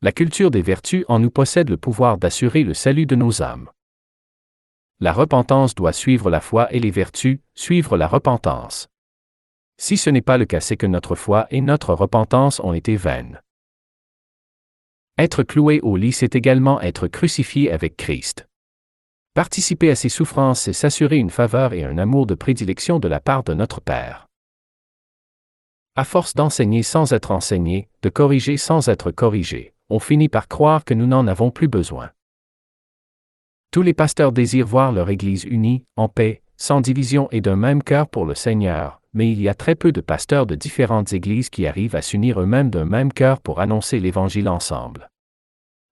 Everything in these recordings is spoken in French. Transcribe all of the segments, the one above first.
La culture des vertus en nous possède le pouvoir d'assurer le salut de nos âmes. La repentance doit suivre la foi et les vertus, suivre la repentance. Si ce n'est pas le cas, c'est que notre foi et notre repentance ont été vaines. Être cloué au lit, c'est également être crucifié avec Christ. Participer à ses souffrances, c'est s'assurer une faveur et un amour de prédilection de la part de notre Père. À force d'enseigner sans être enseigné, de corriger sans être corrigé, on finit par croire que nous n'en avons plus besoin. Tous les pasteurs désirent voir leur Église unie, en paix, sans division et d'un même cœur pour le Seigneur, mais il y a très peu de pasteurs de différentes églises qui arrivent à s'unir eux-mêmes d'un même cœur pour annoncer l'Évangile ensemble.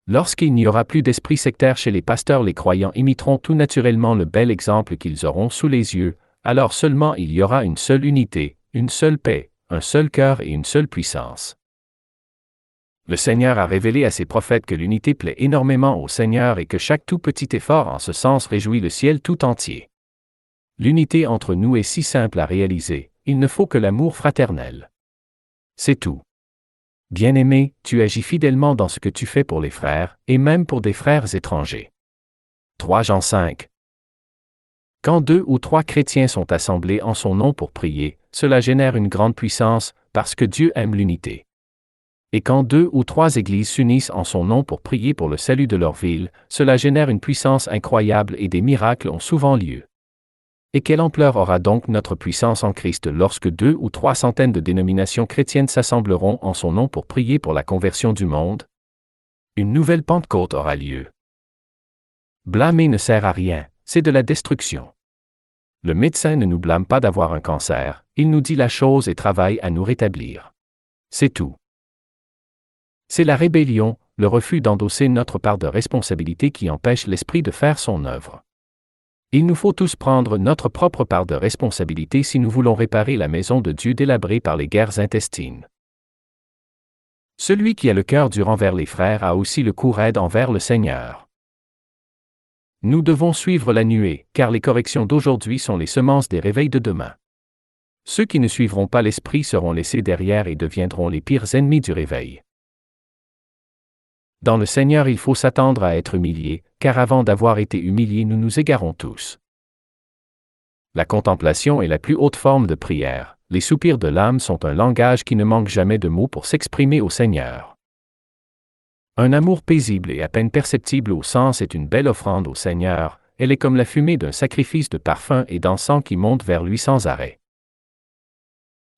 Lorsqu'il n'y aura plus d'esprit sectaire chez les pasteurs, les croyants imiteront tout naturellement le bel exemple qu'ils auront sous les yeux, alors seulement il y aura une seule unité, une seule paix, un seul cœur et une seule puissance. Le Seigneur a révélé à ses prophètes que l'unité plaît énormément au Seigneur et que chaque tout petit effort en ce sens réjouit le ciel tout entier. L'unité entre nous est si simple à réaliser, il ne faut que l'amour fraternel. C'est tout. Bien-aimé, tu agis fidèlement dans ce que tu fais pour les frères, et même pour des frères étrangers. 3 Jean 5. Quand 2 ou 3 chrétiens sont assemblés en son nom pour prier, cela génère une grande puissance, parce que Dieu aime l'unité. Et quand 2 ou 3 églises s'unissent en son nom pour prier pour le salut de leur ville, cela génère une puissance incroyable et des miracles ont souvent lieu. Et quelle ampleur aura donc notre puissance en Christ lorsque 2 ou 3 centaines de dénominations chrétiennes s'assembleront en son nom pour prier pour la conversion du monde? Une nouvelle Pentecôte aura lieu. Blâmer ne sert à rien, c'est de la destruction. Le médecin ne nous blâme pas d'avoir un cancer, il nous dit la chose et travaille à nous rétablir. C'est tout. C'est la rébellion, le refus d'endosser notre part de responsabilité qui empêche l'esprit de faire son œuvre. Il nous faut tous prendre notre propre part de responsabilité si nous voulons réparer la maison de Dieu délabrée par les guerres intestines. Celui qui a le cœur dur envers les frères a aussi le cou raide envers le Seigneur. Nous devons suivre la nuée, car les corrections d'aujourd'hui sont les semences des réveils de demain. Ceux qui ne suivront pas l'esprit seront laissés derrière et deviendront les pires ennemis du réveil. Dans le Seigneur, il faut s'attendre à être humilié, car avant d'avoir été humiliés, nous nous égarons tous. La contemplation est la plus haute forme de prière. Les soupirs de l'âme sont un langage qui ne manque jamais de mots pour s'exprimer au Seigneur. Un amour paisible et à peine perceptible au sens est une belle offrande au Seigneur, elle est comme la fumée d'un sacrifice de parfum et d'encens qui monte vers lui sans arrêt.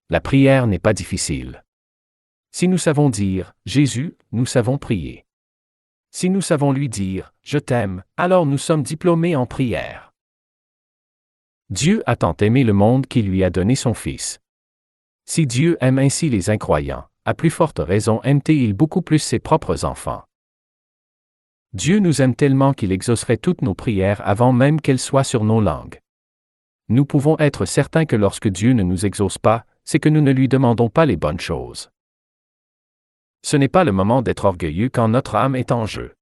La prière n'est pas difficile. Si nous savons dire « Jésus », nous savons prier. Si nous savons lui dire « Je t'aime », alors nous sommes diplômés en prière. Dieu a tant aimé le monde qu'il lui a donné son Fils. Si Dieu aime ainsi les incroyants, à plus forte raison aime-t-il beaucoup plus ses propres enfants. Dieu nous aime tellement qu'il exaucerait toutes nos prières avant même qu'elles soient sur nos langues. Nous pouvons être certains que lorsque Dieu ne nous exauce pas, c'est que nous ne lui demandons pas les bonnes choses. Ce n'est pas le moment d'être orgueilleux quand notre âme est en jeu.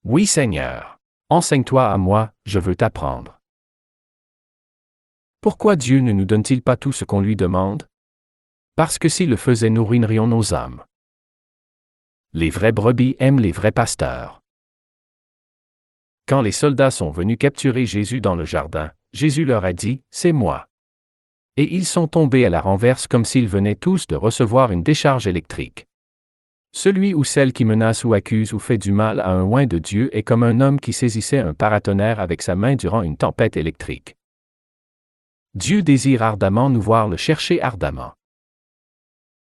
Oui Seigneur, enseigne-toi à moi, je veux t'apprendre. Pourquoi Dieu ne nous donne-t-il pas tout ce qu'on lui demande? Parce que s'il le faisait, nous ruinerions nos âmes. Les vraies brebis aiment les vrais pasteurs. Quand les soldats sont venus capturer Jésus dans le jardin, Jésus leur a dit « C'est moi ». Et ils sont tombés à la renverse comme s'ils venaient tous de recevoir une décharge électrique. Celui ou celle qui menace ou accuse ou fait du mal à un oint de Dieu est comme un homme qui saisissait un paratonnerre avec sa main durant une tempête électrique. Dieu désire ardemment nous voir le chercher ardemment.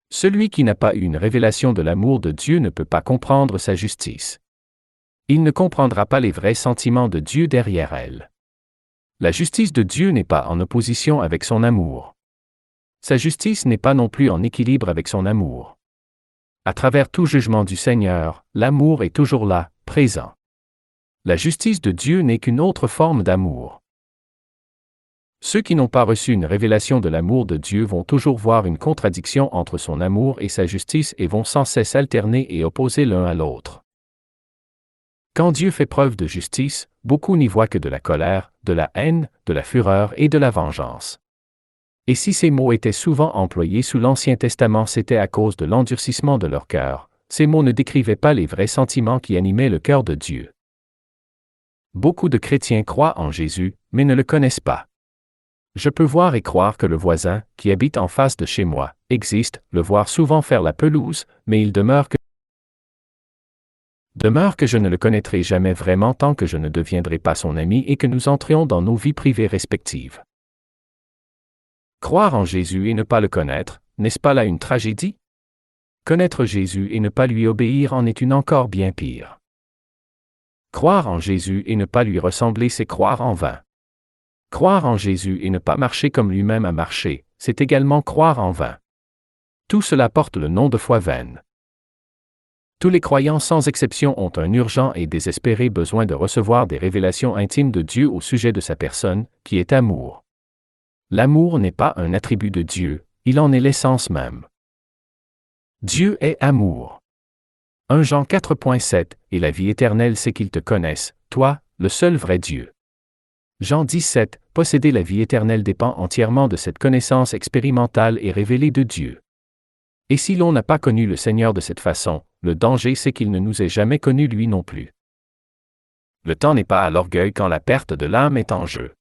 Celui qui n'a pas eu une révélation de l'amour de Dieu ne peut pas comprendre sa justice. Il ne comprendra pas les vrais sentiments de Dieu derrière elle. La justice de Dieu n'est pas en opposition avec son amour. Sa justice n'est pas non plus en équilibre avec son amour. À travers tout jugement du Seigneur, l'amour est toujours là, présent. La justice de Dieu n'est qu'une autre forme d'amour. Ceux qui n'ont pas reçu une révélation de l'amour de Dieu vont toujours voir une contradiction entre son amour et sa justice et vont sans cesse alterner et opposer l'un à l'autre. Quand Dieu fait preuve de justice, beaucoup n'y voient que de la colère, de la haine, de la fureur et de la vengeance. Et si ces mots étaient souvent employés sous l'Ancien Testament, c'était à cause de l'endurcissement de leur cœur, ces mots ne décrivaient pas les vrais sentiments qui animaient le cœur de Dieu. Beaucoup de chrétiens croient en Jésus, mais ne le connaissent pas. Je peux voir et croire que le voisin, qui habite en face de chez moi, existe, le voir souvent faire la pelouse, mais il demeure que je ne le connaîtrai jamais vraiment tant que je ne deviendrai pas son ami et que nous entrions dans nos vies privées respectives. Croire en Jésus et ne pas le connaître, n'est-ce pas là une tragédie? Connaître Jésus et ne pas lui obéir en est une encore bien pire. Croire en Jésus et ne pas lui ressembler, c'est croire en vain. Croire en Jésus et ne pas marcher comme lui-même a marché, c'est également croire en vain. Tout cela porte le nom de foi vaine. Tous les croyants sans exception ont un urgent et désespéré besoin de recevoir des révélations intimes de Dieu au sujet de sa personne, qui est amour. L'amour n'est pas un attribut de Dieu, il en est l'essence même. Dieu est amour. 1 Jean 4.7 Et la vie éternelle c'est qu'ils te connaissent, toi, le seul vrai Dieu. Jean 17 Posséder la vie éternelle dépend entièrement de cette connaissance expérimentale et révélée de Dieu. Et si l'on n'a pas connu le Seigneur de cette façon, le danger c'est qu'il ne nous ait jamais connus lui non plus. Le temps n'est pas à l'orgueil quand la perte de l'âme est en jeu.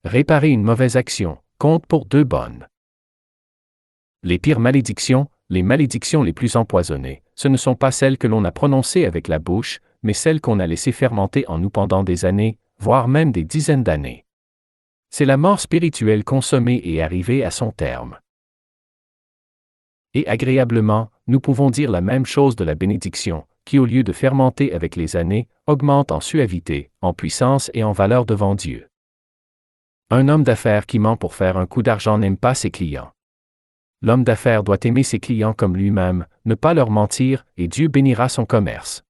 Réparer une mauvaise action compte pour 2 bonnes. Les pires malédictions, les malédictions les plus empoisonnées, ce ne sont pas celles que l'on a prononcées avec la bouche, mais celles qu'on a laissées fermenter en nous pendant des années, voire même des dizaines d'années. C'est la mort spirituelle consommée et arrivée à son terme. Et agréablement, nous pouvons dire la même chose de la bénédiction, qui au lieu de fermenter avec les années, augmente en suavité, en puissance et en valeur devant Dieu. Un homme d'affaires qui ment pour faire un coup d'argent n'aime pas ses clients. L'homme d'affaires doit aimer ses clients comme lui-même, ne pas leur mentir, et Dieu bénira son commerce.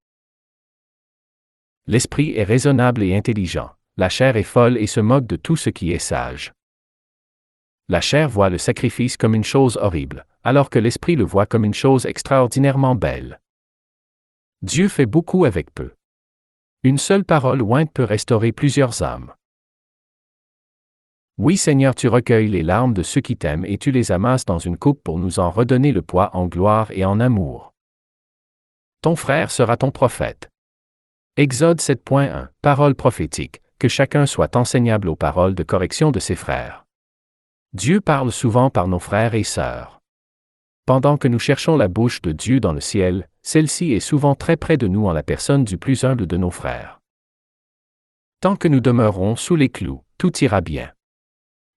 L'esprit est raisonnable et intelligent, la chair est folle et se moque de tout ce qui est sage. La chair voit le sacrifice comme une chose horrible, alors que l'esprit le voit comme une chose extraordinairement belle. Dieu fait beaucoup avec peu. Une seule parole ointe peut restaurer plusieurs âmes. Oui Seigneur, tu recueilles les larmes de ceux qui t'aiment et tu les amasses dans une coupe pour nous en redonner le poids en gloire et en amour. Ton frère sera ton prophète. Exode 7.1 Parole prophétique, que chacun soit enseignable aux paroles de correction de ses frères. Dieu parle souvent par nos frères et sœurs. Pendant que nous cherchons la bouche de Dieu dans le ciel, celle-ci est souvent très près de nous en la personne du plus humble de nos frères. Tant que nous demeurons sous les clous, tout ira bien.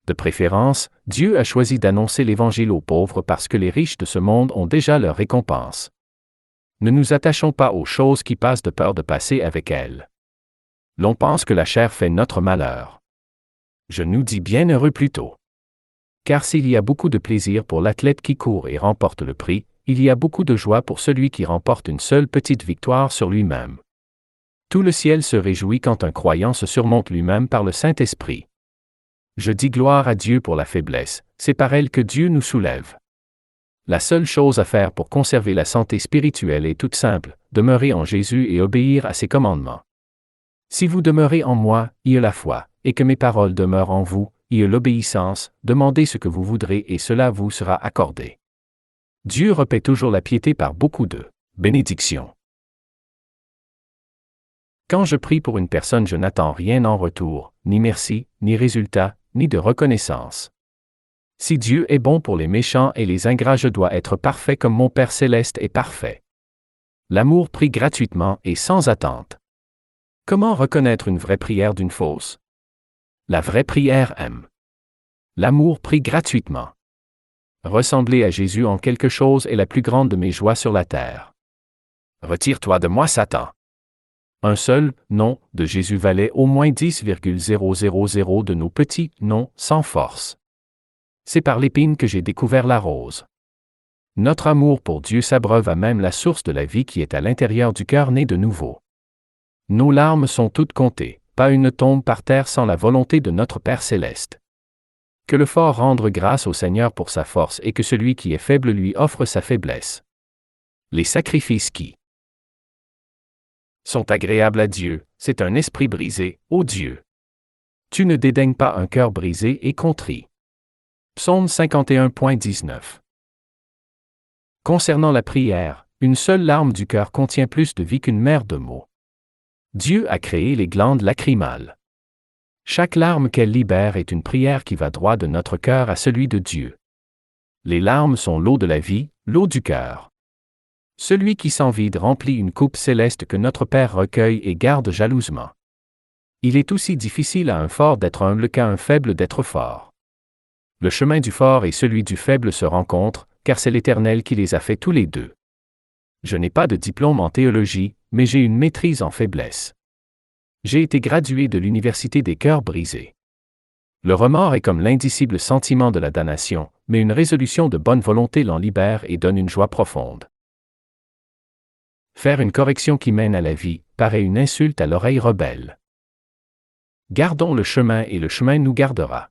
De préférence, Dieu a choisi d'annoncer l'Évangile aux pauvres parce que les riches de ce monde ont déjà leur récompense. Ne nous attachons pas aux choses qui passent de peur de passer avec elles. L'on pense que la chair fait notre malheur. Je nous dis bienheureux plutôt. Car s'il y a beaucoup de plaisir pour l'athlète qui court et remporte le prix, il y a beaucoup de joie pour celui qui remporte une seule petite victoire sur lui-même. Tout le ciel se réjouit quand un croyant se surmonte lui-même par le Saint-Esprit. Je dis gloire à Dieu pour la faiblesse, c'est par elle que Dieu nous soulève. La seule chose à faire pour conserver la santé spirituelle est toute simple, demeurer en Jésus et obéir à ses commandements. Si vous demeurez en moi, y a la foi, et que mes paroles demeurent en vous, y a l'obéissance, demandez ce que vous voudrez et cela vous sera accordé. Dieu repaît toujours la piété par beaucoup de bénédictions. Quand je prie pour une personne, je n'attends rien en retour, ni merci, ni résultat, ni de reconnaissance. Si Dieu est bon pour les méchants et les ingrats, je dois être parfait comme mon Père céleste est parfait. L'amour prie gratuitement et sans attente. Comment reconnaître une vraie prière d'une fausse? La vraie prière aime. L'amour prie gratuitement. Ressembler à Jésus en quelque chose est la plus grande de mes joies sur la terre. Retire-toi de moi, Satan. Un seul nom de Jésus valait au moins 10,000 de nos petits noms sans force. C'est par l'épine que j'ai découvert la rose. Notre amour pour Dieu s'abreuve à même la source de la vie qui est à l'intérieur du cœur né de nouveau. Nos larmes sont toutes comptées, pas une tombe par terre sans la volonté de notre Père céleste. Que le fort rende grâce au Seigneur pour sa force et que celui qui est faible lui offre sa faiblesse. Les sacrifices qui sont agréables à Dieu, c'est un esprit brisé, ô Dieu. Tu ne dédaignes pas un cœur brisé et contrit. Psaume 51.19. Concernant la prière, Une seule larme du cœur contient plus de vie qu'une mer de mots. Dieu a créé les glandes lacrymales. Chaque larme qu'elles libèrent est une prière qui va droit de notre cœur à celui de Dieu. Les larmes sont l'eau de la vie, l'eau du cœur. Celui qui s'en vide remplit une coupe céleste que notre Père recueille et garde jalousement. Il est aussi difficile à un fort d'être humble qu'à un faible d'être fort. Le chemin du fort et celui du faible se rencontrent, car c'est l'Éternel qui les a fait tous les deux. Je n'ai pas de diplôme en théologie, mais j'ai une maîtrise en faiblesse. J'ai été gradué de l'Université des cœurs brisés. Le remords est comme l'indicible sentiment de la damnation, mais une résolution de bonne volonté l'en libère et donne une joie profonde. Faire une correction qui mène à la vie paraît une insulte à l'oreille rebelle. Gardons le chemin et le chemin nous gardera.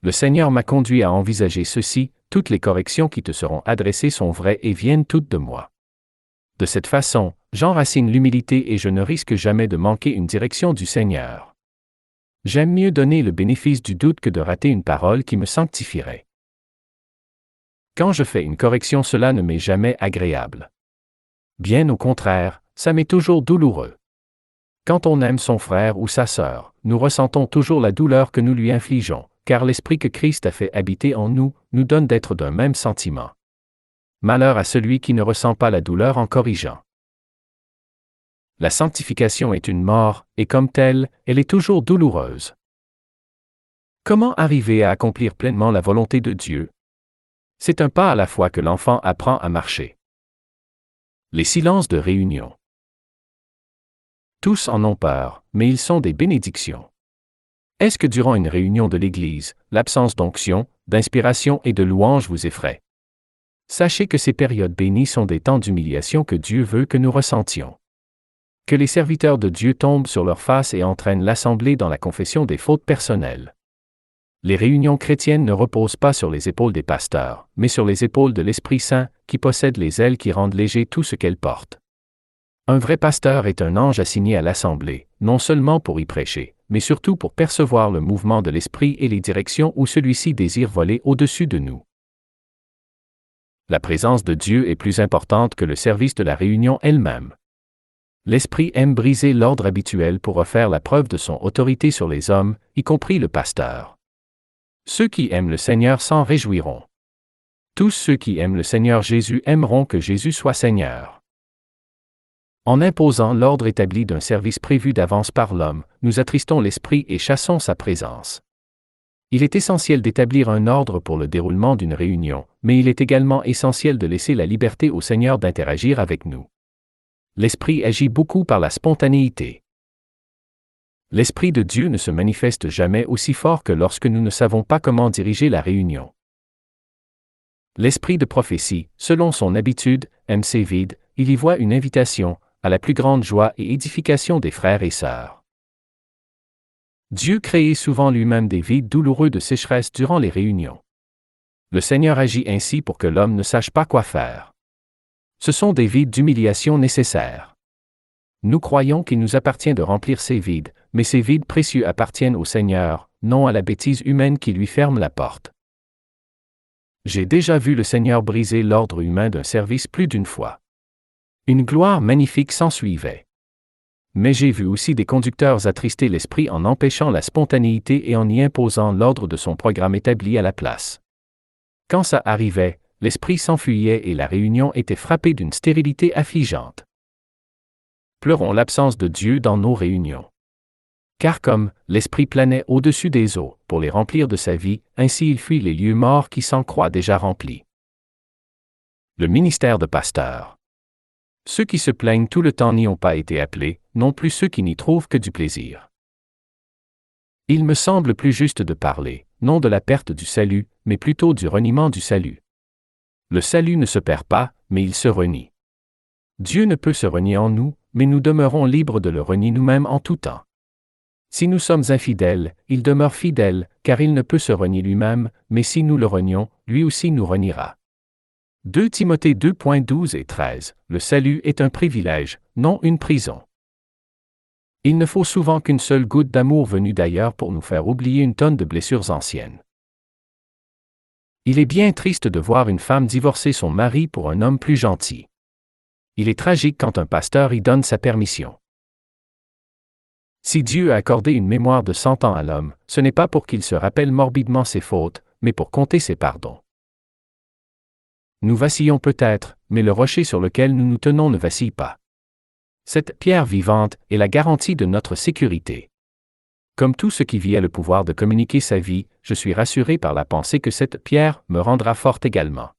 Le Seigneur m'a conduit à envisager ceci, toutes les corrections qui te seront adressées sont vraies et viennent toutes de moi. De cette façon, j'enracine l'humilité et je ne risque jamais de manquer une direction du Seigneur. J'aime mieux donner le bénéfice du doute que de rater une parole qui me sanctifierait. Quand je fais une correction, cela ne m'est jamais agréable. Bien au contraire, ça m'est toujours douloureux. Quand on aime son frère ou sa sœur, nous ressentons toujours la douleur que nous lui infligeons, car l'Esprit que Christ a fait habiter en nous, nous donne d'être d'un même sentiment. Malheur à celui qui ne ressent pas la douleur en corrigeant. La sanctification est une mort, et comme telle, elle est toujours douloureuse. Comment arriver à accomplir pleinement la volonté de Dieu? C'est un pas à la fois que l'enfant apprend à marcher. Les silences de réunion. Tous en ont peur, mais ils sont des bénédictions. Est-ce que durant une réunion de l'Église, l'absence d'onction, d'inspiration et de louange vous effraie? Sachez que ces périodes bénies sont des temps d'humiliation que Dieu veut que nous ressentions. Que les serviteurs de Dieu tombent sur leur face et entraînent l'Assemblée dans la confession des fautes personnelles. Les réunions chrétiennes ne reposent pas sur les épaules des pasteurs, mais sur les épaules de l'Esprit Saint, qui possède les ailes qui rendent léger tout ce qu'elles portent. Un vrai pasteur est un ange assigné à l'Assemblée, non seulement pour y prêcher, mais surtout pour percevoir le mouvement de l'Esprit et les directions où celui-ci désire voler au-dessus de nous. La présence de Dieu est plus importante que le service de la réunion elle-même. L'Esprit aime briser l'ordre habituel pour refaire la preuve de son autorité sur les hommes, y compris le pasteur. Ceux qui aiment le Seigneur s'en réjouiront. Tous ceux qui aiment le Seigneur Jésus aimeront que Jésus soit Seigneur. En imposant l'ordre établi d'un service prévu d'avance par l'homme, nous attristons l'Esprit et chassons sa présence. Il est essentiel d'établir un ordre pour le déroulement d'une réunion, mais il est également essentiel de laisser la liberté au Seigneur d'interagir avec nous. L'Esprit agit beaucoup par la spontanéité. L'Esprit de Dieu ne se manifeste jamais aussi fort que lorsque nous ne savons pas comment diriger la réunion. L'Esprit de prophétie, selon son habitude, aime ses vides, il y voit une invitation à la plus grande joie et édification des frères et sœurs. Dieu crée souvent lui-même des vides douloureux de sécheresse durant les réunions. Le Seigneur agit ainsi pour que l'homme ne sache pas quoi faire. Ce sont des vides d'humiliation nécessaires. Nous croyons qu'il nous appartient de remplir ces vides, mais ces vides précieux appartiennent au Seigneur, non à la bêtise humaine qui lui ferme la porte. J'ai déjà vu le Seigneur briser l'ordre humain d'un service plus d'une fois. Une gloire magnifique s'ensuivait. Mais j'ai vu aussi des conducteurs attrister l'Esprit en empêchant la spontanéité et en y imposant l'ordre de son programme établi à la place. Quand ça arrivait, l'Esprit s'enfuyait et la réunion était frappée d'une stérilité affligeante. Pleurons l'absence de Dieu dans nos réunions. Car comme l'Esprit planait au-dessus des eaux pour les remplir de sa vie, ainsi il fuit les lieux morts qui s'en croient déjà remplis. Le ministère de pasteur. Ceux qui se plaignent tout le temps n'y ont pas été appelés, non plus ceux qui n'y trouvent que du plaisir. Il me semble plus juste de parler, non de la perte du salut, mais plutôt du reniement du salut. Le salut ne se perd pas, mais il se renie. Dieu ne peut se renier en nous, mais nous demeurons libres de le renier nous-mêmes en tout temps. Si nous sommes infidèles, il demeure fidèle, car il ne peut se renier lui-même, mais si nous le renions, lui aussi nous reniera. 2 Timothée 2.12 et 13, le salut est un privilège, non une prison. Il ne faut souvent qu'une seule goutte d'amour venue d'ailleurs pour nous faire oublier une tonne de blessures anciennes. Il est bien triste de voir une femme divorcer son mari pour un homme plus gentil. Il est tragique quand un pasteur y donne sa permission. Si Dieu a accordé une mémoire de 100 ans à l'homme, ce n'est pas pour qu'il se rappelle morbidement ses fautes, mais pour compter ses pardons. Nous vacillons peut-être, mais le rocher sur lequel nous nous tenons ne vacille pas. Cette pierre vivante est la garantie de notre sécurité. Comme tout ce qui vit a le pouvoir de communiquer sa vie, je suis rassuré par la pensée que cette pierre me rendra forte également.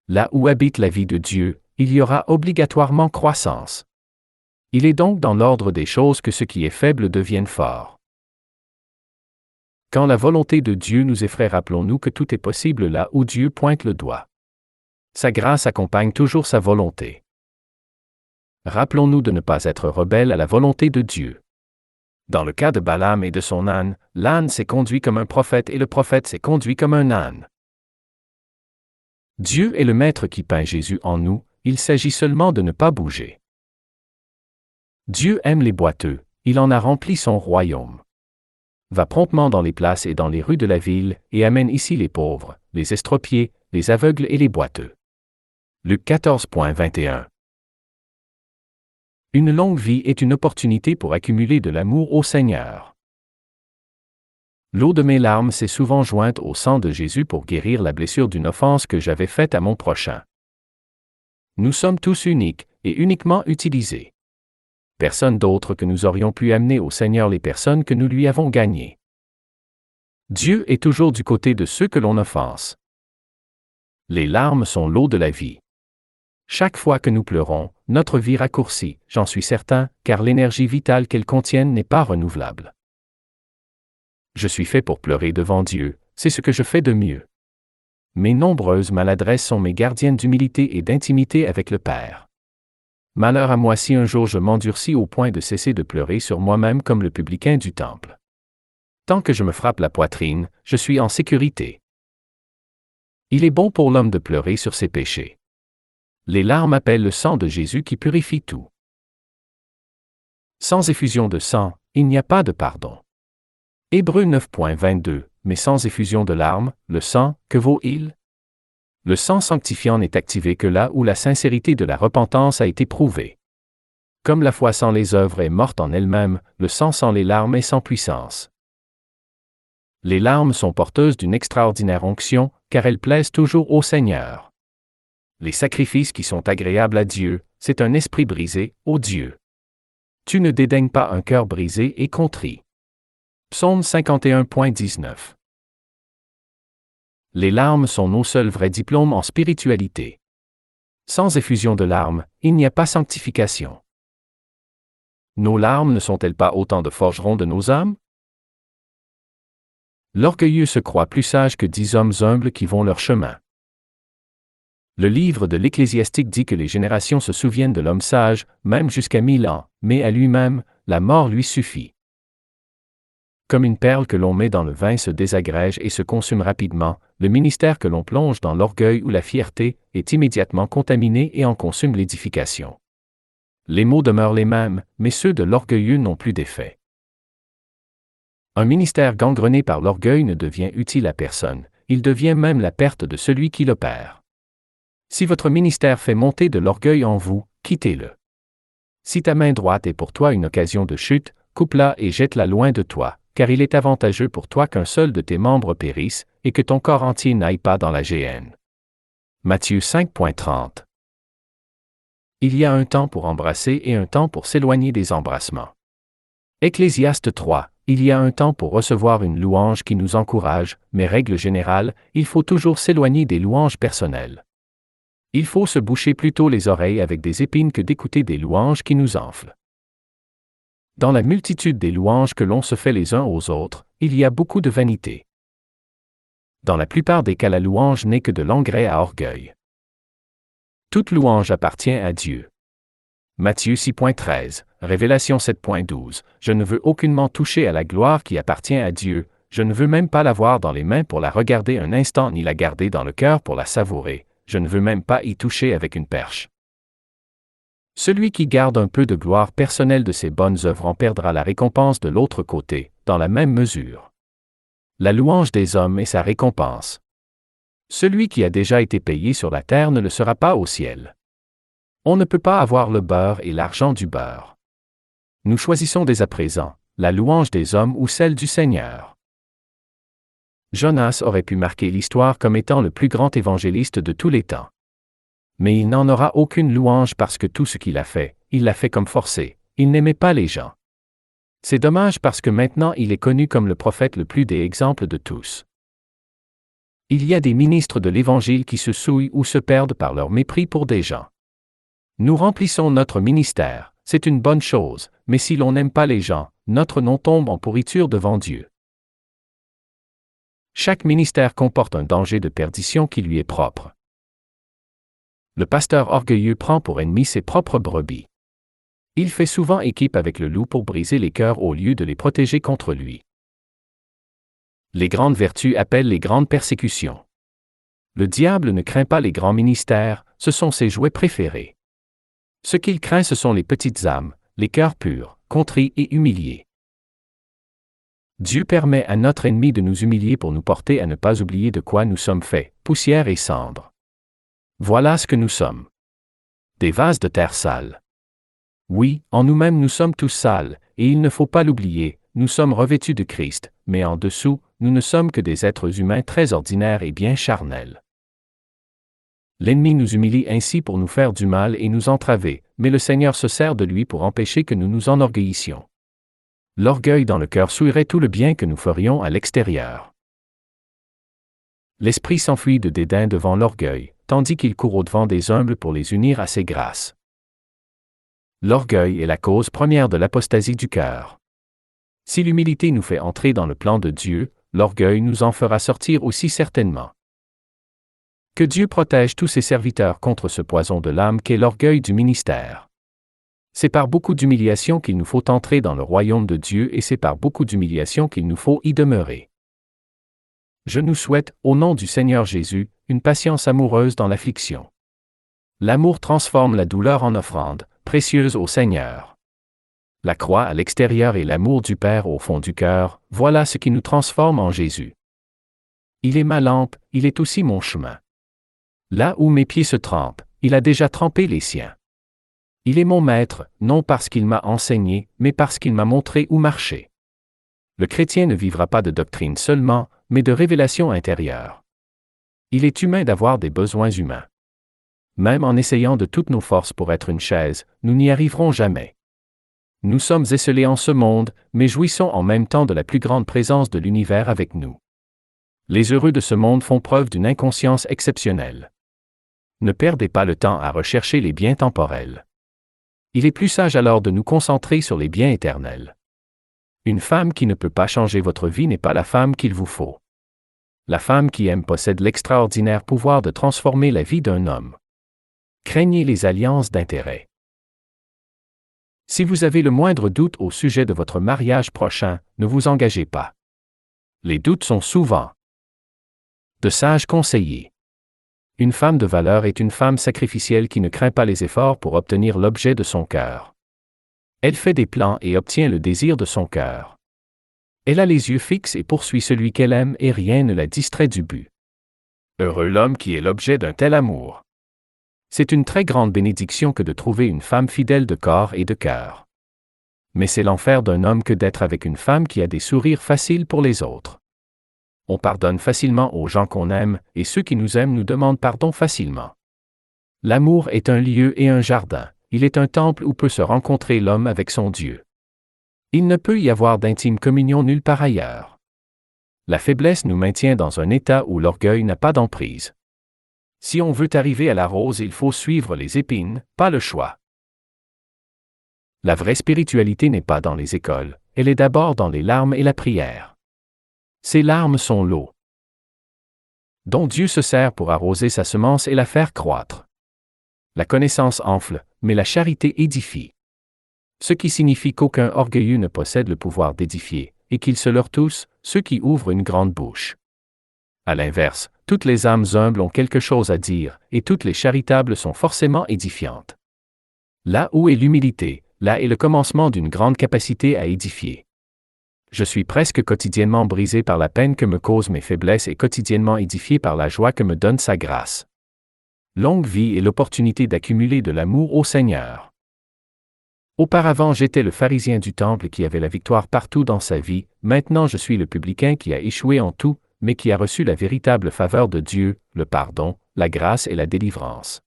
Là où habite la vie de Dieu, il y aura obligatoirement croissance. Il est donc dans l'ordre des choses que ce qui est faible devienne fort. Quand la volonté de Dieu nous effraie, rappelons-nous que tout est possible là où Dieu pointe le doigt. Sa grâce accompagne toujours sa volonté. Rappelons-nous de ne pas être rebelles à la volonté de Dieu. Dans le cas de Balaam et de son âne, l'âne s'est conduit comme un prophète et le prophète s'est conduit comme un âne. Dieu est le maître qui peint Jésus en nous, il s'agit seulement de ne pas bouger. Dieu aime les boiteux, il en a rempli son royaume. Va promptement dans les places et dans les rues de la ville, et amène ici les pauvres, les estropiés, les aveugles et les boiteux. Luc 14.21. Une longue vie est une opportunité pour accumuler de l'amour au Seigneur. L'eau de mes larmes s'est souvent jointe au sang de Jésus pour guérir la blessure d'une offense que j'avais faite à mon prochain. Nous sommes tous uniques, et uniquement utilisés. Personne d'autre que nous aurions pu amener au Seigneur les personnes que nous lui avons gagnées. Dieu est toujours du côté de ceux que l'on offense. Les larmes sont l'eau de la vie. Chaque fois que nous pleurons, notre vie raccourcit, j'en suis certain, car l'énergie vitale qu'elles contiennent n'est pas renouvelable. Je suis fait pour pleurer devant Dieu, c'est ce que je fais de mieux. Mes nombreuses maladresses sont mes gardiennes d'humilité et d'intimité avec le Père. Malheur à moi si un jour je m'endurcis au point de cesser de pleurer sur moi-même comme le publicain du temple. Tant que je me frappe la poitrine, je suis en sécurité. Il est bon pour l'homme de pleurer sur ses péchés. Les larmes appellent le sang de Jésus qui purifie tout. Sans effusion de sang, il n'y a pas de pardon. Hébreux 9.22, mais sans effusion de larmes, le sang, que vaut-il? Le sang sanctifiant n'est activé que là où la sincérité de la repentance a été prouvée. Comme la foi sans les œuvres est morte en elle-même, le sang sans les larmes est sans puissance. Les larmes sont porteuses d'une extraordinaire onction, car elles plaisent toujours au Seigneur. Les sacrifices qui sont agréables à Dieu, c'est un esprit brisé, ô Dieu. Tu ne dédaignes pas un cœur brisé et contrit. Psaume 51.19. Les larmes sont nos seuls vrais diplômes en spiritualité. Sans effusion de larmes, il n'y a pas sanctification. Nos larmes ne sont-elles pas autant de forgerons de nos âmes? L'orgueilleux se croit plus sage que 10 hommes humbles qui vont leur chemin. Le livre de l'Ecclésiastique dit que les générations se souviennent de l'homme sage, même jusqu'à 1000 ans, mais à lui-même, la mort lui suffit. Comme une perle que l'on met dans le vin se désagrège et se consume rapidement, le ministère que l'on plonge dans l'orgueil ou la fierté est immédiatement contaminé et en consume l'édification. Les mots demeurent les mêmes, mais ceux de l'orgueilleux n'ont plus d'effet. Un ministère gangrené par l'orgueil ne devient utile à personne, il devient même la perte de celui qui l'opère. Si votre ministère fait monter de l'orgueil en vous, quittez-le. Si ta main droite est pour toi une occasion de chute, coupe-la et jette-la loin de toi, car il est avantageux pour toi qu'un seul de tes membres périsse, et que ton corps entier n'aille pas dans la géhenne. Matthieu 5.30. Il y a un temps pour embrasser et un temps pour s'éloigner des embrassements. Ecclésiaste 3. Il y a un temps pour recevoir une louange qui nous encourage, mais règle générale, il faut toujours s'éloigner des louanges personnelles. Il faut se boucher plutôt les oreilles avec des épines que d'écouter des louanges qui nous enflent. Dans la multitude des louanges que l'on se fait les uns aux autres, il y a beaucoup de vanité. Dans la plupart des cas, la louange n'est que de l'engrais à orgueil. Toute louange appartient à Dieu. Matthieu 6.13, Révélation 7.12, je ne veux aucunement toucher à la gloire qui appartient à Dieu, je ne veux même pas l'avoir dans les mains pour la regarder un instant ni la garder dans le cœur pour la savourer, je ne veux même pas y toucher avec une perche. Celui qui garde un peu de gloire personnelle de ses bonnes œuvres en perdra la récompense de l'autre côté, dans la même mesure. La louange des hommes est sa récompense. Celui qui a déjà été payé sur la terre ne le sera pas au ciel. On ne peut pas avoir le beurre et l'argent du beurre. Nous choisissons dès à présent la louange des hommes ou celle du Seigneur. Jonas aurait pu marquer l'histoire comme étant le plus grand évangéliste de tous les temps. Mais il n'en aura aucune louange parce que tout ce qu'il a fait, il l'a fait comme forcé. Il n'aimait pas les gens. C'est dommage parce que maintenant il est connu comme le prophète le plus des exemples de tous. Il y a des ministres de l'Évangile qui se souillent ou se perdent par leur mépris pour des gens. Nous remplissons notre ministère, c'est une bonne chose, mais si l'on n'aime pas les gens, notre nom tombe en pourriture devant Dieu. Chaque ministère comporte un danger de perdition qui lui est propre. Le pasteur orgueilleux prend pour ennemi ses propres brebis. Il fait souvent équipe avec le loup pour briser les cœurs au lieu de les protéger contre lui. Les grandes vertus appellent les grandes persécutions. Le diable ne craint pas les grands ministères, ce sont ses jouets préférés. Ce qu'il craint, ce sont les petites âmes, les cœurs purs, contrits et humiliés. Dieu permet à notre ennemi de nous humilier pour nous porter à ne pas oublier de quoi nous sommes faits, poussière et cendre. Voilà ce que nous sommes. Des vases de terre sales. Oui, en nous-mêmes nous sommes tous sales, et il ne faut pas l'oublier, nous sommes revêtus de Christ, mais en dessous, nous ne sommes que des êtres humains très ordinaires et bien charnels. L'ennemi nous humilie ainsi pour nous faire du mal et nous entraver, mais le Seigneur se sert de lui pour empêcher que nous nous enorgueillissions. L'orgueil dans le cœur souillerait tout le bien que nous ferions à l'extérieur. L'esprit s'enfuit de dédain devant l'orgueil, tandis qu'il court au-devant des humbles pour les unir à ses grâces. L'orgueil est la cause première de l'apostasie du cœur. Si l'humilité nous fait entrer dans le plan de Dieu, l'orgueil nous en fera sortir aussi certainement. Que Dieu protège tous ses serviteurs contre ce poison de l'âme qu'est l'orgueil du ministère. C'est par beaucoup d'humiliation qu'il nous faut entrer dans le royaume de Dieu et c'est par beaucoup d'humiliation qu'il nous faut y demeurer. Je nous souhaite, au nom du Seigneur Jésus, une patience amoureuse dans l'affliction. L'amour transforme la douleur en offrande, précieuse au Seigneur. La croix à l'extérieur et l'amour du Père au fond du cœur, voilà ce qui nous transforme en Jésus. Il est ma lampe, il est aussi mon chemin. Là où mes pieds se trempent, il a déjà trempé les siens. Il est mon maître, non parce qu'il m'a enseigné, mais parce qu'il m'a montré où marcher. Le chrétien ne vivra pas de doctrine seulement, mais de révélation intérieure. Il est humain d'avoir des besoins humains. Même en essayant de toutes nos forces pour être une chaise, nous n'y arriverons jamais. Nous sommes esselés en ce monde, mais jouissons en même temps de la plus grande présence de l'univers avec nous. Les heureux de ce monde font preuve d'une inconscience exceptionnelle. Ne perdez pas le temps à rechercher les biens temporels. Il est plus sage alors de nous concentrer sur les biens éternels. Une femme qui ne peut pas changer votre vie n'est pas la femme qu'il vous faut. La femme qui aime possède l'extraordinaire pouvoir de transformer la vie d'un homme. Craignez les alliances d'intérêt. Si vous avez le moindre doute au sujet de votre mariage prochain, ne vous engagez pas. Les doutes sont souvent de sages conseillers. Une femme de valeur est une femme sacrificielle qui ne craint pas les efforts pour obtenir l'objet de son cœur. Elle fait des plans et obtient le désir de son cœur. Elle a les yeux fixes et poursuit celui qu'elle aime et rien ne la distrait du but. Heureux l'homme qui est l'objet d'un tel amour. C'est une très grande bénédiction que de trouver une femme fidèle de corps et de cœur. Mais c'est l'enfer d'un homme que d'être avec une femme qui a des sourires faciles pour les autres. On pardonne facilement aux gens qu'on aime, et ceux qui nous aiment nous demandent pardon facilement. L'amour est un lieu et un jardin, il est un temple où peut se rencontrer l'homme avec son Dieu. Il ne peut y avoir d'intime communion nulle part ailleurs. La faiblesse nous maintient dans un état où l'orgueil n'a pas d'emprise. Si on veut arriver à la rose, il faut suivre les épines, pas le choix. La vraie spiritualité n'est pas dans les écoles, elle est d'abord dans les larmes et la prière. Ces larmes sont l'eau dont Dieu se sert pour arroser sa semence et la faire croître. La connaissance enfle, mais la charité édifie. Ce qui signifie qu'aucun orgueilleux ne possède le pouvoir d'édifier, et qu'ils se leurrent tous, ceux qui ouvrent une grande bouche. À l'inverse, toutes les âmes humbles ont quelque chose à dire, et toutes les charitables sont forcément édifiantes. Là où est l'humilité, là est le commencement d'une grande capacité à édifier. Je suis presque quotidiennement brisé par la peine que me causent mes faiblesses et quotidiennement édifié par la joie que me donne sa grâce. Longue vie et l'opportunité d'accumuler de l'amour au Seigneur. Auparavant, j'étais le pharisien du temple qui avait la victoire partout dans sa vie, maintenant je suis le publicain qui a échoué en tout, mais qui a reçu la véritable faveur de Dieu, le pardon, la grâce et la délivrance.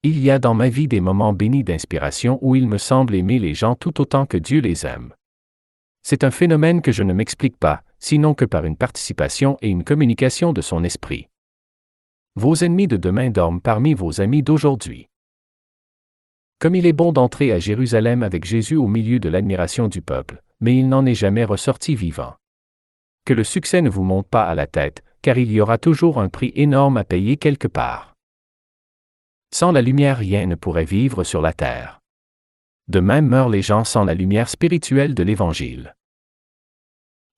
Il y a dans ma vie des moments bénis d'inspiration où il me semble aimer les gens tout autant que Dieu les aime. C'est un phénomène que je ne m'explique pas, sinon que par une participation et une communication de son esprit. Vos ennemis de demain dorment parmi vos amis d'aujourd'hui. Comme il est bon d'entrer à Jérusalem avec Jésus au milieu de l'admiration du peuple, mais il n'en est jamais ressorti vivant. Que le succès ne vous monte pas à la tête, car il y aura toujours un prix énorme à payer quelque part. Sans la lumière, rien ne pourrait vivre sur la terre. De même meurent les gens sans la lumière spirituelle de l'Évangile.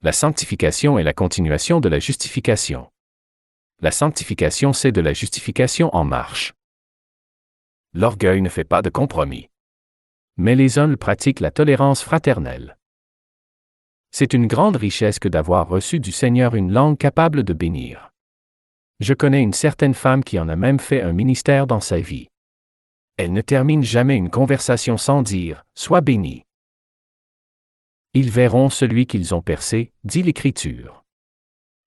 La sanctification est la continuation de la justification. La sanctification, c'est de la justification en marche. L'orgueil ne fait pas de compromis. Mais les humbles pratiquent la tolérance fraternelle. C'est une grande richesse que d'avoir reçu du Seigneur une langue capable de bénir. Je connais une certaine femme qui en a même fait un ministère dans sa vie. Elle ne termine jamais une conversation sans dire « Sois béni ». Ils verront celui qu'ils ont percé, dit l'Écriture.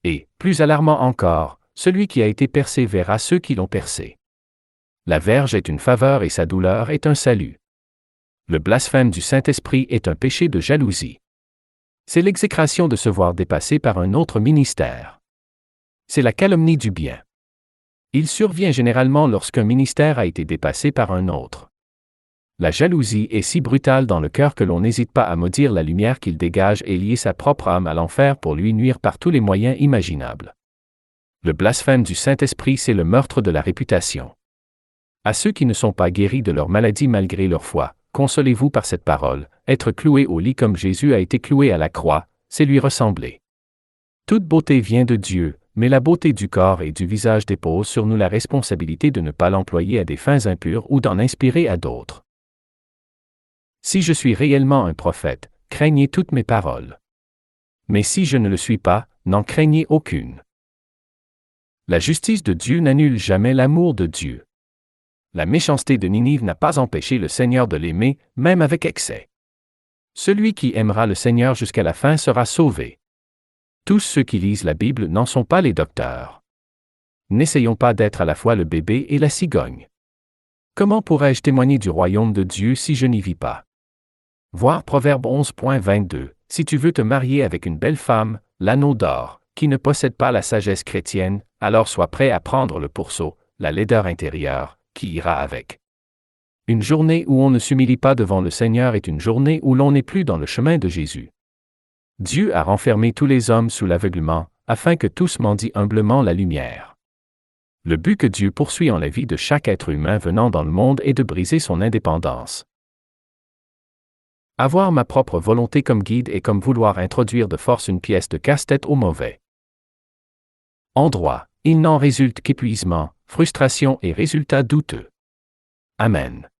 Et, plus alarmant encore, celui qui a été percé verra ceux qui l'ont percé. La verge est une faveur et sa douleur est un salut. Le blasphème du Saint-Esprit est un péché de jalousie. C'est l'exécration de se voir dépassé par un autre ministère. C'est la calomnie du bien. Il survient généralement lorsqu'un ministère a été dépassé par un autre. La jalousie est si brutale dans le cœur que l'on n'hésite pas à maudire la lumière qu'il dégage et lier sa propre âme à l'enfer pour lui nuire par tous les moyens imaginables. Le blasphème du Saint-Esprit, c'est le meurtre de la réputation. À ceux qui ne sont pas guéris de leur maladie malgré leur foi, consolez-vous par cette parole, être cloué au lit comme Jésus a été cloué à la croix, c'est lui ressembler. Toute beauté vient de Dieu, mais la beauté du corps et du visage dépose sur nous la responsabilité de ne pas l'employer à des fins impures ou d'en inspirer à d'autres. Si je suis réellement un prophète, craignez toutes mes paroles. Mais si je ne le suis pas, n'en craignez aucune. La justice de Dieu n'annule jamais l'amour de Dieu. La méchanceté de Ninive n'a pas empêché le Seigneur de l'aimer, même avec excès. Celui qui aimera le Seigneur jusqu'à la fin sera sauvé. Tous ceux qui lisent la Bible n'en sont pas les docteurs. N'essayons pas d'être à la fois le bébé et la cigogne. Comment pourrais-je témoigner du royaume de Dieu si je n'y vis pas? Voir Proverbe 11.22, si tu veux te marier avec une belle femme, l'anneau d'or, qui ne possède pas la sagesse chrétienne, alors sois prêt à prendre le pourceau, la laideur intérieure, qui ira avec. Une journée où on ne s'humilie pas devant le Seigneur est une journée où l'on n'est plus dans le chemin de Jésus. Dieu a renfermé tous les hommes sous l'aveuglement, afin que tous mendient humblement la lumière. Le but que Dieu poursuit en la vie de chaque être humain venant dans le monde est de briser son indépendance. Avoir ma propre volonté comme guide est comme vouloir introduire de force une pièce de casse-tête au mauvais endroit. Il n'en résulte qu'épuisement, frustration et résultats douteux. Amen.